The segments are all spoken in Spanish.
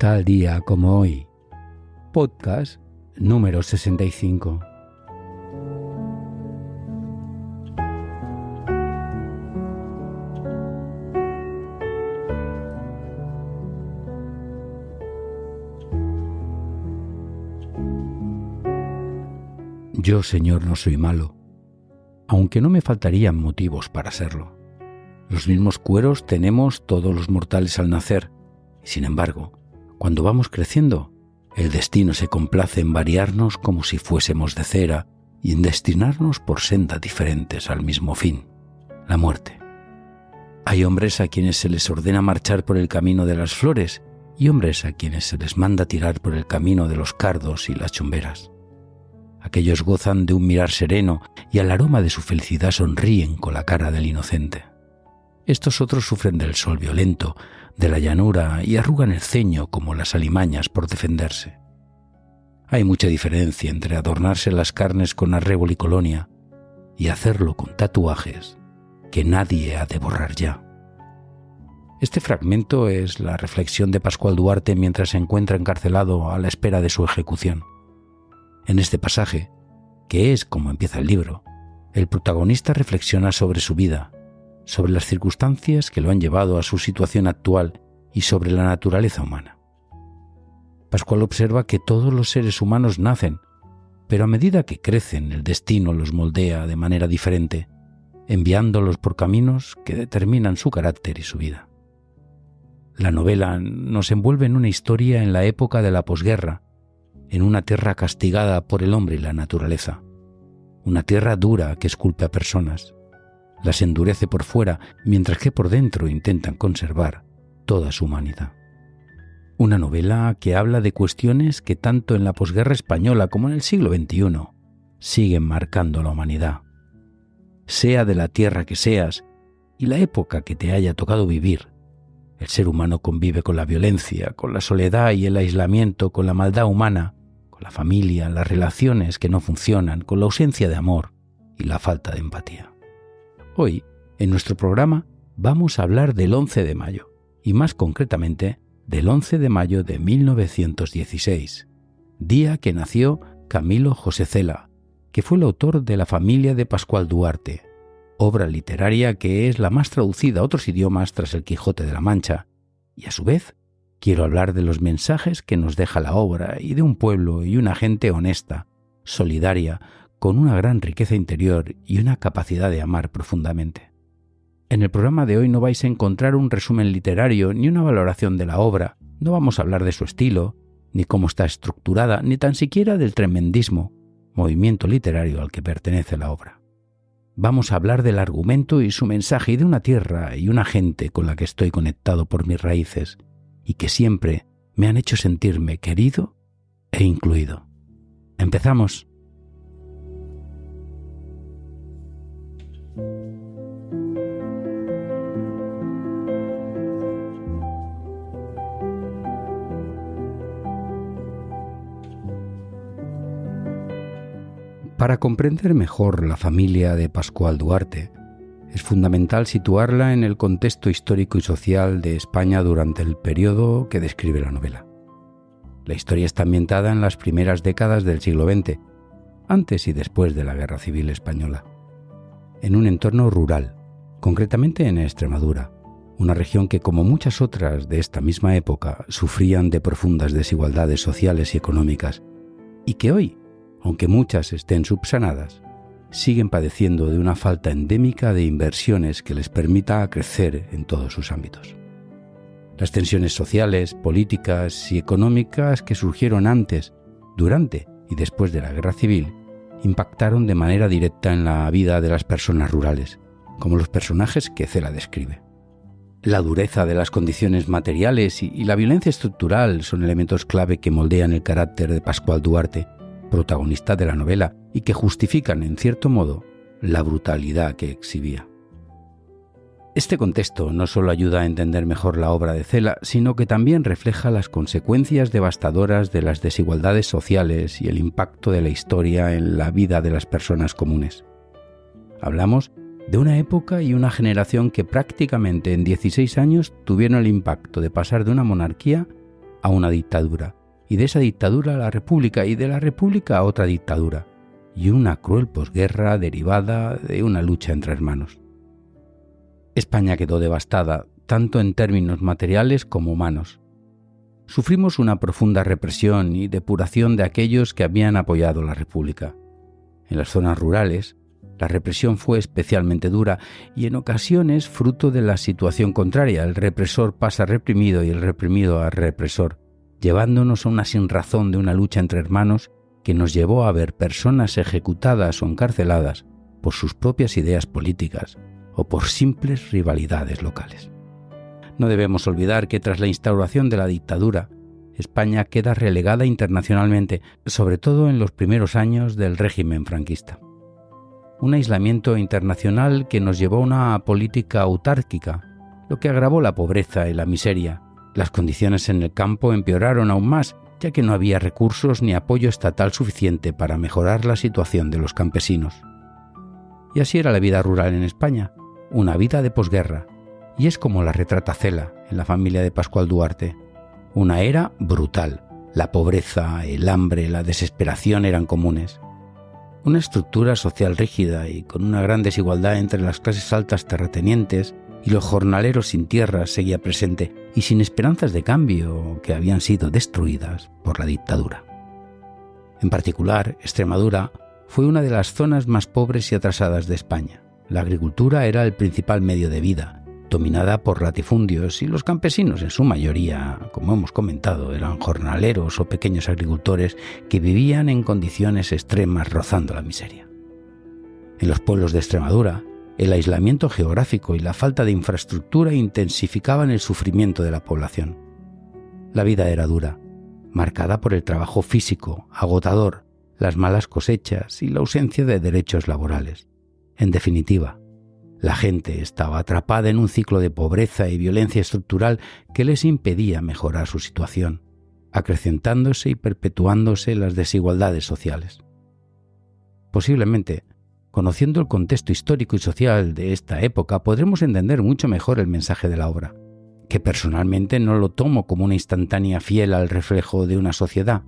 Tal día como hoy. Podcast número 65. Yo, Señor, no soy malo, aunque no me faltarían motivos para serlo. Los mismos cueros tenemos todos los mortales al nacer, y sin embargo, cuando vamos creciendo, el destino se complace en variarnos como si fuésemos de cera y en destinarnos por sendas diferentes al mismo fin, la muerte. Hay hombres a quienes se les ordena marchar por el camino de las flores y hombres a quienes se les manda tirar por el camino de los cardos y las chumberas. Aquellos gozan de un mirar sereno y al aroma de su felicidad sonríen con la cara del inocente. Estos otros sufren del sol violento, de la llanura y arrugan el ceño como las alimañas por defenderse. Hay mucha diferencia entre adornarse las carnes con arrebol y colonia y hacerlo con tatuajes que nadie ha de borrar ya. Este fragmento es la reflexión de Pascual Duarte mientras se encuentra encarcelado a la espera de su ejecución. En este pasaje, que es como empieza el libro, el protagonista reflexiona sobre su vida, sobre las circunstancias que lo han llevado a su situación actual y sobre la naturaleza humana. Pascual observa que todos los seres humanos nacen, pero a medida que crecen el destino los moldea de manera diferente, enviándolos por caminos que determinan su carácter y su vida. La novela nos envuelve en una historia en la época de la posguerra, en una tierra castigada por el hombre y la naturaleza, una tierra dura que esculpe a personas, las endurece por fuera mientras que por dentro intentan conservar toda su humanidad. Una novela que habla de cuestiones que tanto en la posguerra española como en el siglo XXI siguen marcando la humanidad. Sea de la tierra que seas y la época que te haya tocado vivir, el ser humano convive con la violencia, con la soledad y el aislamiento, con la maldad humana, con la familia, las relaciones que no funcionan, con la ausencia de amor y la falta de empatía. Hoy, en nuestro programa, vamos a hablar del 11 de mayo, y más concretamente del 11 de mayo de 1916, día que nació Camilo José Cela, que fue el autor de La familia de Pascual Duarte, obra literaria que es la más traducida a otros idiomas tras El Quijote de la Mancha, y a su vez quiero hablar de los mensajes que nos deja la obra y de un pueblo y una gente honesta, solidaria, con una gran riqueza interior y una capacidad de amar profundamente. En el programa de hoy no vais a encontrar un resumen literario ni una valoración de la obra, no vamos a hablar de su estilo, ni cómo está estructurada, ni tan siquiera del tremendismo, movimiento literario al que pertenece la obra. Vamos a hablar del argumento y su mensaje y de una tierra y una gente con la que estoy conectado por mis raíces y que siempre me han hecho sentirme querido e incluido. ¡Empezamos! Para comprender mejor la familia de Pascual Duarte, es fundamental situarla en el contexto histórico y social de España durante el periodo que describe la novela. La historia está ambientada en las primeras décadas del siglo XX, antes y después de la Guerra Civil Española, en un entorno rural, concretamente en Extremadura, una región que, como muchas otras de esta misma época, sufrían de profundas desigualdades sociales y económicas, y que hoy, aunque muchas estén subsanadas, siguen padeciendo de una falta endémica de inversiones que les permita crecer en todos sus ámbitos. Las tensiones sociales, políticas y económicas que surgieron antes, durante y después de la Guerra Civil impactaron de manera directa en la vida de las personas rurales, como los personajes que Cela describe. La dureza de las condiciones materiales y la violencia estructural son elementos clave que moldean el carácter de Pascual Duarte, protagonista de la novela, y que justifican, en cierto modo, la brutalidad que exhibía. Este contexto no solo ayuda a entender mejor la obra de Cela, sino que también refleja las consecuencias devastadoras de las desigualdades sociales y el impacto de la historia en la vida de las personas comunes. Hablamos de una época y una generación que prácticamente en 16 años tuvieron el impacto de pasar de una monarquía a una dictadura, y de esa dictadura a la república, y de la república a otra dictadura, y una cruel posguerra derivada de una lucha entre hermanos. España quedó devastada, tanto en términos materiales como humanos. Sufrimos una profunda represión y depuración de aquellos que habían apoyado la República. En las zonas rurales, la represión fue especialmente dura y en ocasiones fruto de la situación contraria. El represor pasa reprimido y el reprimido a represor, llevándonos a una sinrazón de una lucha entre hermanos que nos llevó a ver personas ejecutadas o encarceladas por sus propias ideas políticas o por simples rivalidades locales. No debemos olvidar que tras la instauración de la dictadura, España queda relegada internacionalmente, sobre todo en los primeros años del régimen franquista. Un aislamiento internacional que nos llevó a una política autárquica, lo que agravó la pobreza y la miseria. Las condiciones en el campo empeoraron aún más, ya que no había recursos ni apoyo estatal suficiente para mejorar la situación de los campesinos. Y así era la vida rural en España, una vida de posguerra, y es como la retrata Cela en La familia de Pascual Duarte. Una era brutal. La pobreza, el hambre, la desesperación eran comunes. Una estructura social rígida y con una gran desigualdad entre las clases altas terratenientes y los jornaleros sin tierras seguía presente y sin esperanzas de cambio que habían sido destruidas por la dictadura. En particular, Extremadura fue una de las zonas más pobres y atrasadas de España. La agricultura era el principal medio de vida, dominada por latifundios, y los campesinos en su mayoría, como hemos comentado, eran jornaleros o pequeños agricultores que vivían en condiciones extremas rozando la miseria. En los pueblos de Extremadura, el aislamiento geográfico y la falta de infraestructura intensificaban el sufrimiento de la población. La vida era dura, marcada por el trabajo físico, agotador, las malas cosechas y la ausencia de derechos laborales. En definitiva, la gente estaba atrapada en un ciclo de pobreza y violencia estructural que les impedía mejorar su situación, acrecentándose y perpetuándose las desigualdades sociales. Posiblemente, conociendo el contexto histórico y social de esta época, podremos entender mucho mejor el mensaje de la obra, que personalmente no lo tomo como una instantánea fiel al reflejo de una sociedad,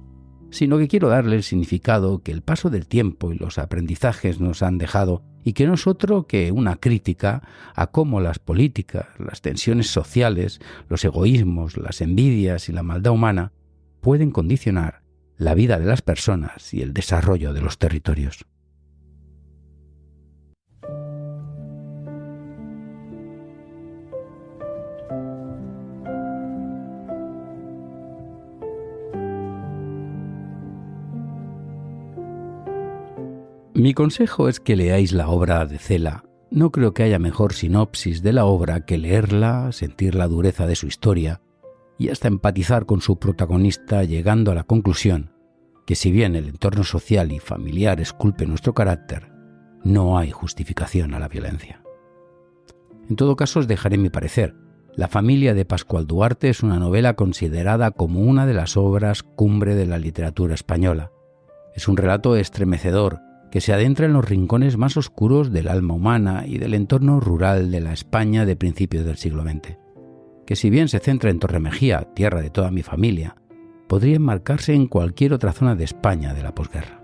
sino que quiero darle el significado que el paso del tiempo y los aprendizajes nos han dejado, y que no es otro que una crítica a cómo las políticas, las tensiones sociales, los egoísmos, las envidias y la maldad humana pueden condicionar la vida de las personas y el desarrollo de los territorios. Mi consejo es que leáis la obra de Cela. No creo que haya mejor sinopsis de la obra que leerla, sentir la dureza de su historia y hasta empatizar con su protagonista, llegando a la conclusión que si bien el entorno social y familiar esculpe nuestro carácter, no hay justificación a la violencia. En todo caso, os dejaré mi parecer. La familia de Pascual Duarte es una novela considerada como una de las obras cumbre de la literatura española. Es un relato estremecedor que se adentra en los rincones más oscuros del alma humana y del entorno rural de la España de principios del siglo XX, que si bien se centra en Torremejía, tierra de toda mi familia, podría enmarcarse en cualquier otra zona de España de la posguerra.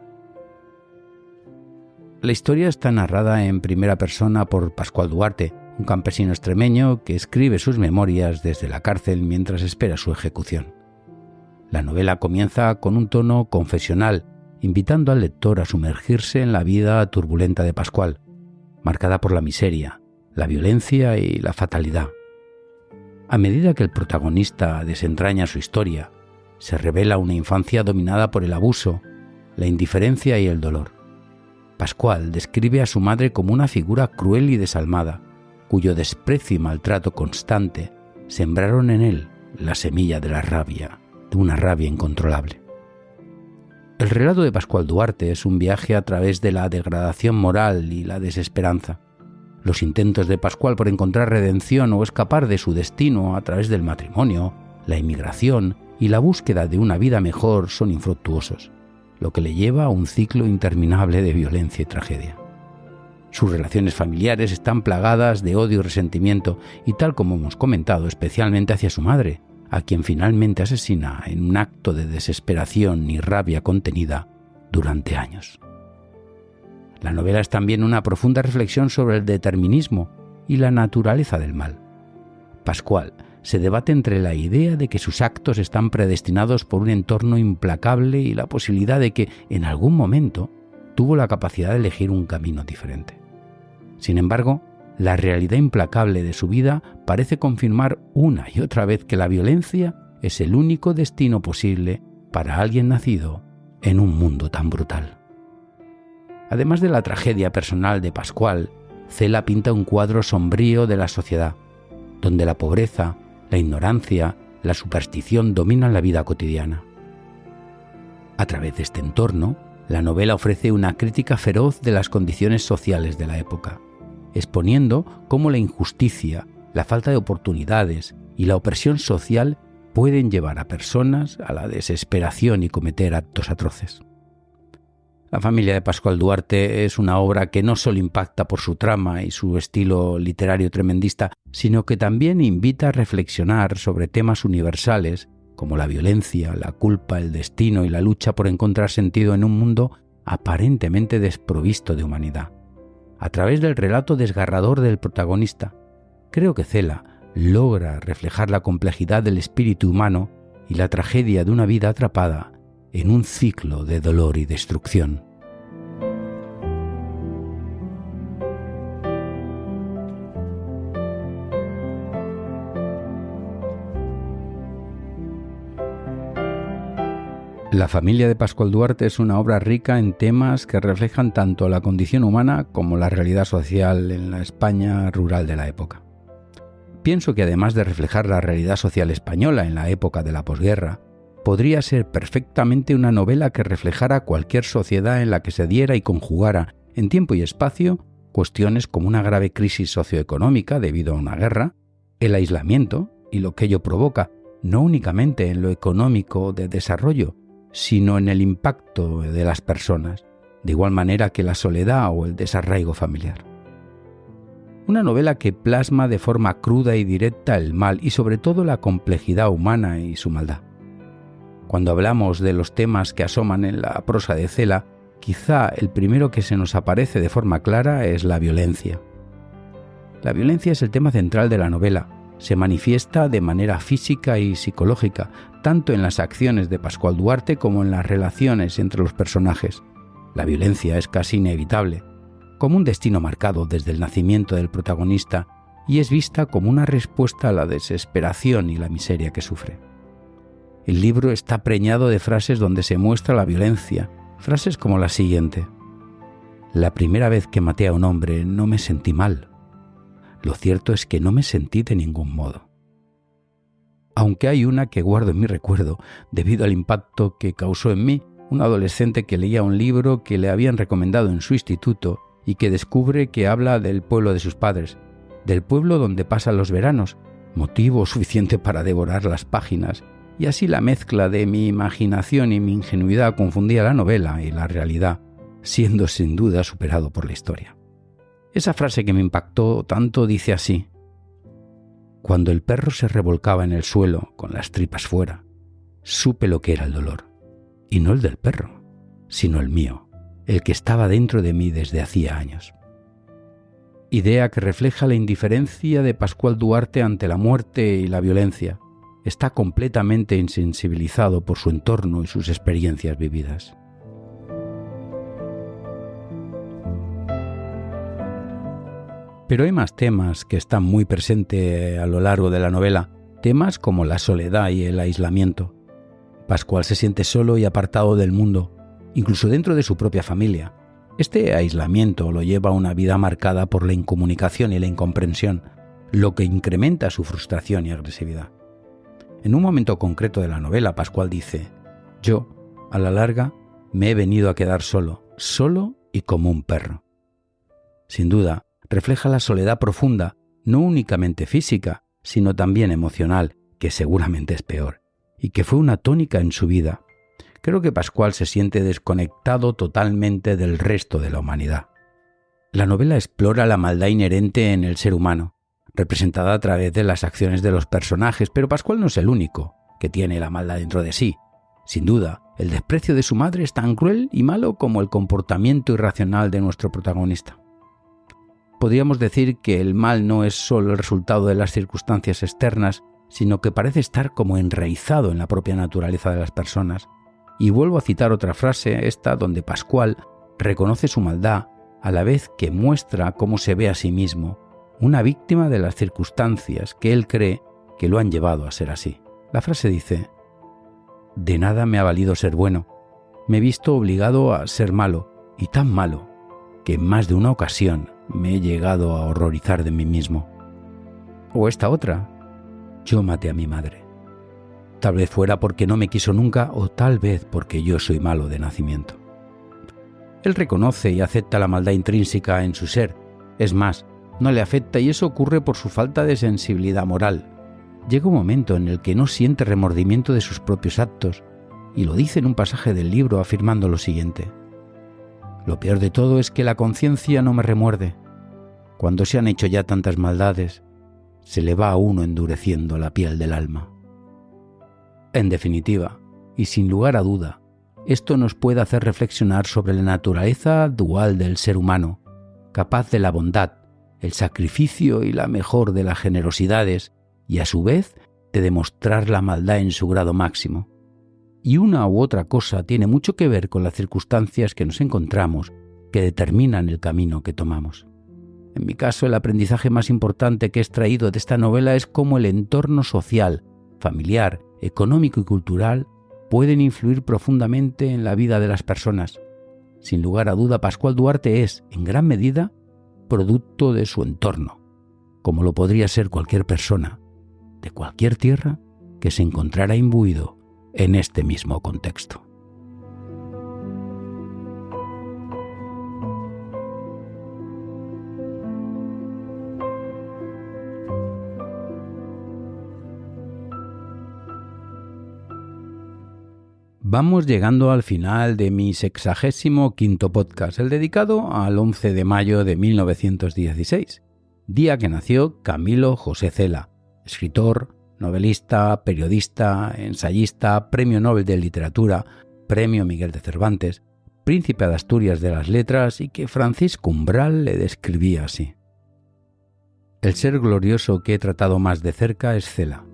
La historia está narrada en primera persona por Pascual Duarte, un campesino extremeño que escribe sus memorias desde la cárcel mientras espera su ejecución. La novela comienza con un tono confesional, invitando al lector a sumergirse en la vida turbulenta de Pascual, marcada por la miseria, la violencia y la fatalidad. A medida que el protagonista desentraña su historia, se revela una infancia dominada por el abuso, la indiferencia y el dolor. Pascual describe a su madre como una figura cruel y desalmada, cuyo desprecio y maltrato constante sembraron en él la semilla de la rabia, de una rabia incontrolable. El relato de Pascual Duarte es un viaje a través de la degradación moral y la desesperanza. Los intentos de Pascual por encontrar redención o escapar de su destino a través del matrimonio, la inmigración y la búsqueda de una vida mejor son infructuosos, lo que le lleva a un ciclo interminable de violencia y tragedia. Sus relaciones familiares están plagadas de odio y resentimiento, y tal como hemos comentado, especialmente hacia su madre, a quien finalmente asesina en un acto de desesperación y rabia contenida durante años. La novela es también una profunda reflexión sobre el determinismo y la naturaleza del mal. Pascual se debate entre la idea de que sus actos están predestinados por un entorno implacable y la posibilidad de que, en algún momento, tuvo la capacidad de elegir un camino diferente. Sin embargo, la realidad implacable de su vida parece confirmar una y otra vez que la violencia es el único destino posible para alguien nacido en un mundo tan brutal. Además de la tragedia personal de Pascual, Cela pinta un cuadro sombrío de la sociedad, donde la pobreza, la ignorancia, la superstición dominan la vida cotidiana. A través de este entorno, la novela ofrece una crítica feroz de las condiciones sociales de la época, exponiendo cómo la injusticia, la falta de oportunidades y la opresión social pueden llevar a personas a la desesperación y cometer actos atroces. La familia de Pascual Duarte es una obra que no solo impacta por su trama y su estilo literario tremendista, sino que también invita a reflexionar sobre temas universales como la violencia, la culpa, el destino y la lucha por encontrar sentido en un mundo aparentemente desprovisto de humanidad. A través del relato desgarrador del protagonista, creo que Cela logra reflejar la complejidad del espíritu humano y la tragedia de una vida atrapada en un ciclo de dolor y destrucción. La familia de Pascual Duarte es una obra rica en temas que reflejan tanto la condición humana como la realidad social en la España rural de la época. Pienso que además de reflejar la realidad social española en la época de la posguerra, podría ser perfectamente una novela que reflejara cualquier sociedad en la que se diera y conjugara en tiempo y espacio cuestiones como una grave crisis socioeconómica debido a una guerra, el aislamiento y lo que ello provoca, no únicamente en lo económico de desarrollo, sino en el impacto de las personas, de igual manera que la soledad o el desarraigo familiar. Una novela que plasma de forma cruda y directa el mal y sobre todo la complejidad humana y su maldad. Cuando hablamos de los temas que asoman en la prosa de Cela, quizá el primero que se nos aparece de forma clara es la violencia. La violencia es el tema central de la novela. Se manifiesta de manera física y psicológica, tanto en las acciones de Pascual Duarte como en las relaciones entre los personajes. La violencia es casi inevitable, como un destino marcado desde el nacimiento del protagonista, y es vista como una respuesta a la desesperación y la miseria que sufre. El libro está preñado de frases donde se muestra la violencia, frases como la siguiente: «La primera vez que maté a un hombre no me sentí mal. Lo cierto es que no me sentí de ningún modo». Aunque hay una que guardo en mi recuerdo debido al impacto que causó en mí, un adolescente que leía un libro que le habían recomendado en su instituto y que descubre que habla del pueblo de sus padres, del pueblo donde pasan los veranos, motivo suficiente para devorar las páginas, y así la mezcla de mi imaginación y mi ingenuidad confundía la novela y la realidad, siendo sin duda superado por la historia. Esa frase que me impactó tanto dice así: «Cuando el perro se revolcaba en el suelo con las tripas fuera, supe lo que era el dolor, y no el del perro, sino el mío, el que estaba dentro de mí desde hacía años». Idea que refleja la indiferencia de Pascual Duarte ante la muerte y la violencia. Está completamente insensibilizado por su entorno y sus experiencias vividas. Pero hay más temas que están muy presentes a lo largo de la novela, temas como la soledad y el aislamiento. Pascual se siente solo y apartado del mundo, incluso dentro de su propia familia. Este aislamiento lo lleva a una vida marcada por la incomunicación y la incomprensión, lo que incrementa su frustración y agresividad. En un momento concreto de la novela, Pascual dice: «Yo, a la larga, me he venido a quedar solo y como un perro». Sin duda, refleja la soledad profunda, no únicamente física, sino también emocional, que seguramente es peor, y que fue una tónica en su vida. Creo que Pascual se siente desconectado totalmente del resto de la humanidad. La novela explora la maldad inherente en el ser humano. representada a través de las acciones de los personajes, pero Pascual no es el único que tiene la maldad dentro de sí. Sin duda, el desprecio de su madre es tan cruel y malo como el comportamiento irracional de nuestro protagonista. Podríamos decir que el mal no es solo el resultado de las circunstancias externas, sino que parece estar como enraizado en la propia naturaleza de las personas. Y vuelvo a citar otra frase, esta donde Pascual reconoce su maldad a la vez que muestra cómo se ve a sí mismo, una víctima de las circunstancias que él cree que lo han llevado a ser así. La frase dice: «De nada me ha valido ser bueno. Me he visto obligado a ser malo, y tan malo, que en más de una ocasión me he llegado a horrorizar de mí mismo». O esta otra: «Yo maté a mi madre. Tal vez fuera porque no me quiso nunca, o tal vez porque yo soy malo de nacimiento». Él reconoce y acepta la maldad intrínseca en su ser. Es más, no le afecta, y eso ocurre por su falta de sensibilidad moral. Llega un momento en el que no siente remordimiento de sus propios actos, y lo dice en un pasaje del libro afirmando lo siguiente: «Lo peor de todo es que la conciencia no me remuerde. Cuando se han hecho ya tantas maldades, se le va a uno endureciendo la piel del alma». En definitiva, y sin lugar a duda, esto nos puede hacer reflexionar sobre la naturaleza dual del ser humano, capaz de la bondad, el sacrificio y la mejor de las generosidades, y a su vez de demostrar la maldad en su grado máximo. Y una u otra cosa tiene mucho que ver con las circunstancias que nos encontramos, que determinan el camino que tomamos. En mi caso, el aprendizaje más importante que he extraído de esta novela es cómo el entorno social, familiar, económico y cultural pueden influir profundamente en la vida de las personas. Sin lugar a duda, Pascual Duarte es, en gran medida, producto de su entorno, como lo podría ser cualquier persona, de cualquier tierra que se encontrara imbuido en este mismo contexto. Vamos llegando al final de mi 65º podcast, el dedicado al 11 de mayo de 1916, día que nació Camilo José Cela, escritor, novelista, periodista, ensayista, Premio Nobel de Literatura, Premio Miguel de Cervantes, Príncipe de Asturias de las Letras, y que Francisco Umbral le describía así: «El ser glorioso que he tratado más de cerca es Cela.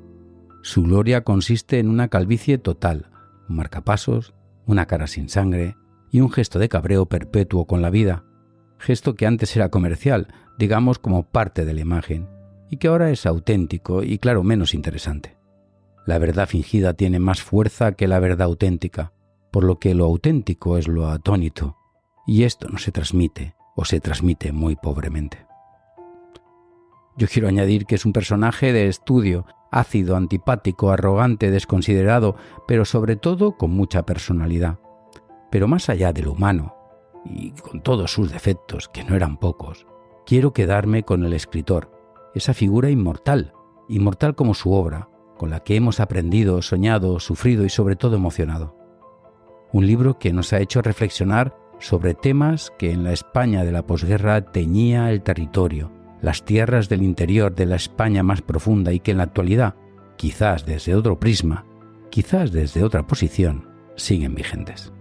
Su gloria consiste en una calvicie total, un marcapasos, una cara sin sangre y un gesto de cabreo perpetuo con la vida, gesto que antes era comercial, digamos como parte de la imagen, y que ahora es auténtico y, claro, menos interesante. La verdad fingida tiene más fuerza que la verdad auténtica, por lo que lo auténtico es lo atónito, y esto no se transmite, o se transmite muy pobremente». Yo quiero añadir que es un personaje de estudio, ácido, antipático, arrogante, desconsiderado, pero sobre todo con mucha personalidad. Pero más allá de lo humano, y con todos sus defectos, que no eran pocos, quiero quedarme con el escritor, esa figura inmortal, inmortal como su obra, con la que hemos aprendido, soñado, sufrido y sobre todo emocionado. Un libro que nos ha hecho reflexionar sobre temas que en la España de la posguerra teñía el territorio, las tierras del interior de la España más profunda, y que en la actualidad, quizás desde otro prisma, quizás desde otra posición, siguen vigentes.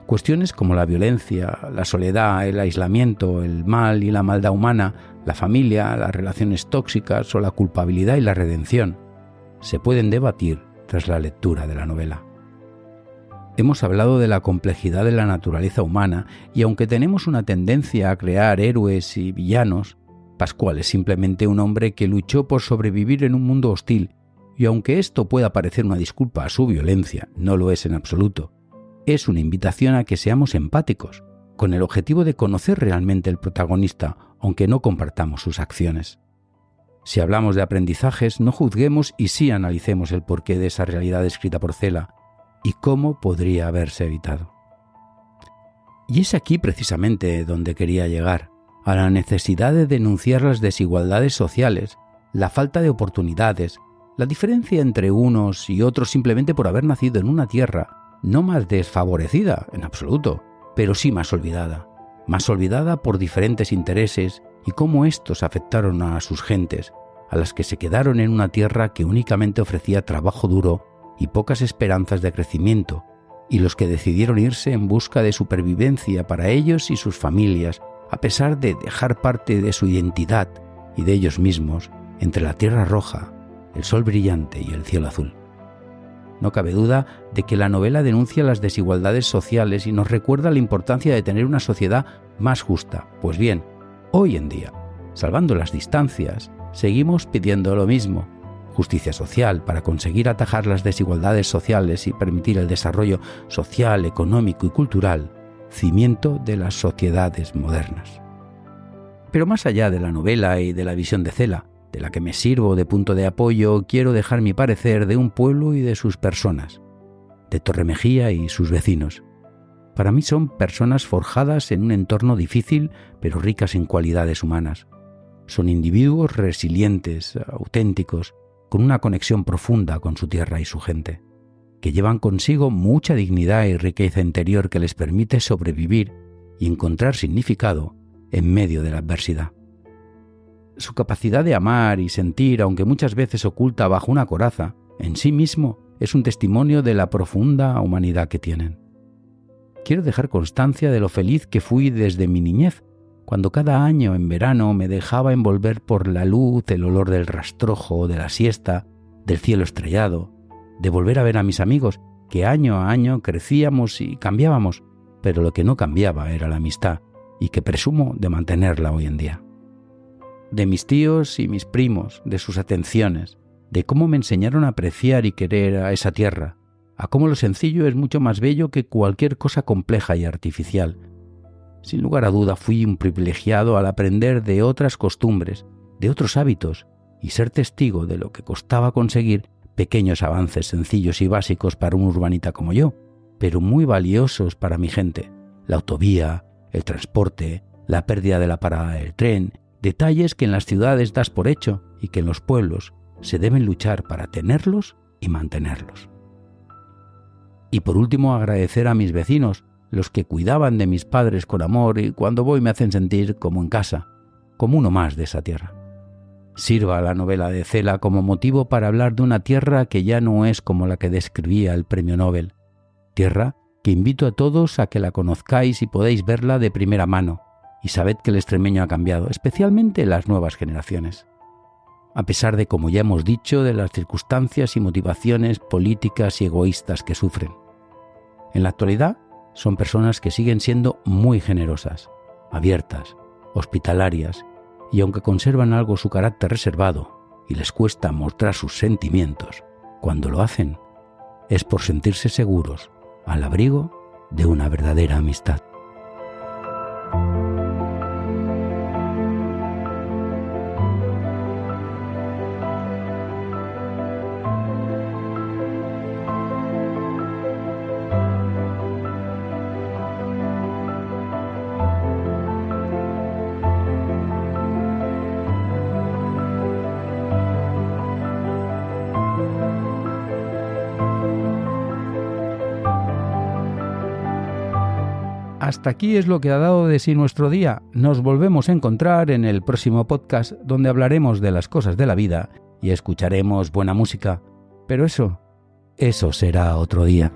Cuestiones como la violencia, la soledad, el aislamiento, el mal y la maldad humana, la familia, las relaciones tóxicas o la culpabilidad y la redención se pueden debatir tras la lectura de la novela. Hemos hablado de la complejidad de la naturaleza humana, y aunque tenemos una tendencia a crear héroes y villanos, Pascual es simplemente un hombre que luchó por sobrevivir en un mundo hostil, y aunque esto pueda parecer una disculpa a su violencia, no lo es en absoluto. Es una invitación a que seamos empáticos, con el objetivo de conocer realmente el protagonista, aunque no compartamos sus acciones. Si hablamos de aprendizajes, no juzguemos y sí analicemos el porqué de esa realidad descrita por Cela y cómo podría haberse evitado. Y es aquí precisamente donde quería llegar, a la necesidad de denunciar las desigualdades sociales, la falta de oportunidades, la diferencia entre unos y otros simplemente por haber nacido en una tierra no más desfavorecida en absoluto, pero sí más olvidada por diferentes intereses y cómo estos afectaron a sus gentes, a las que se quedaron en una tierra que únicamente ofrecía trabajo duro y pocas esperanzas de crecimiento, y los que decidieron irse en busca de supervivencia para ellos y sus familias, a pesar de dejar parte de su identidad y de ellos mismos entre la tierra roja, el sol brillante y el cielo azul. No cabe duda de que la novela denuncia las desigualdades sociales y nos recuerda la importancia de tener una sociedad más justa. Pues bien, hoy en día, salvando las distancias, seguimos pidiendo lo mismo: justicia social para conseguir atajar las desigualdades sociales y permitir el desarrollo social, económico y cultural, cimiento de las sociedades modernas. Pero más allá de la novela y de la visión de Cela, de la que me sirvo de punto de apoyo, quiero dejar mi parecer de un pueblo y de sus personas, de Torremejía y sus vecinos. Para mí son personas forjadas en un entorno difícil, pero ricas en cualidades humanas. Son individuos resilientes, auténticos, con una conexión profunda con su tierra y su gente, que llevan consigo mucha dignidad y riqueza interior que les permite sobrevivir y encontrar significado en medio de la adversidad. Su capacidad de amar y sentir, aunque muchas veces oculta bajo una coraza, en sí mismo es un testimonio de la profunda humanidad que tienen. Quiero dejar constancia de lo feliz que fui desde mi niñez, cuando cada año en verano me dejaba envolver por la luz, el olor del rastrojo, de la siesta, del cielo estrellado, de volver a ver a mis amigos, que año a año crecíamos y cambiábamos, pero lo que no cambiaba era la amistad, y que presumo de mantenerla hoy en día. De mis tíos y mis primos, de sus atenciones, de cómo me enseñaron a apreciar y querer a esa tierra, a cómo lo sencillo es mucho más bello que cualquier cosa compleja y artificial. Sin lugar a duda fui un privilegiado al aprender de otras costumbres, de otros hábitos, y ser testigo de lo que costaba conseguir pequeños avances sencillos y básicos para un urbanita como yo, pero muy valiosos para mi gente: la autovía, el transporte, la pérdida de la parada del tren, detalles que en las ciudades das por hecho y que en los pueblos se deben luchar para tenerlos y mantenerlos. Y por último, agradecer a mis vecinos, los que cuidaban de mis padres con amor y cuando voy me hacen sentir como en casa, como uno más de esa tierra. Sirva la novela de Cela como motivo para hablar de una tierra que ya no es como la que describía el premio Nobel, tierra que invito a todos a que la conozcáis y podéis verla de primera mano, y sabed que el extremeño ha cambiado, especialmente las nuevas generaciones. A pesar de, como ya hemos dicho, de las circunstancias y motivaciones políticas y egoístas que sufren. En la actualidad son personas que siguen siendo muy generosas, abiertas, hospitalarias, y aunque conservan algo su carácter reservado y les cuesta mostrar sus sentimientos, cuando lo hacen es por sentirse seguros al abrigo de una verdadera amistad. Hasta aquí es lo que ha dado de sí nuestro día. Nos volvemos a encontrar en el próximo podcast, donde hablaremos de las cosas de la vida y escucharemos buena música. Pero eso será otro día.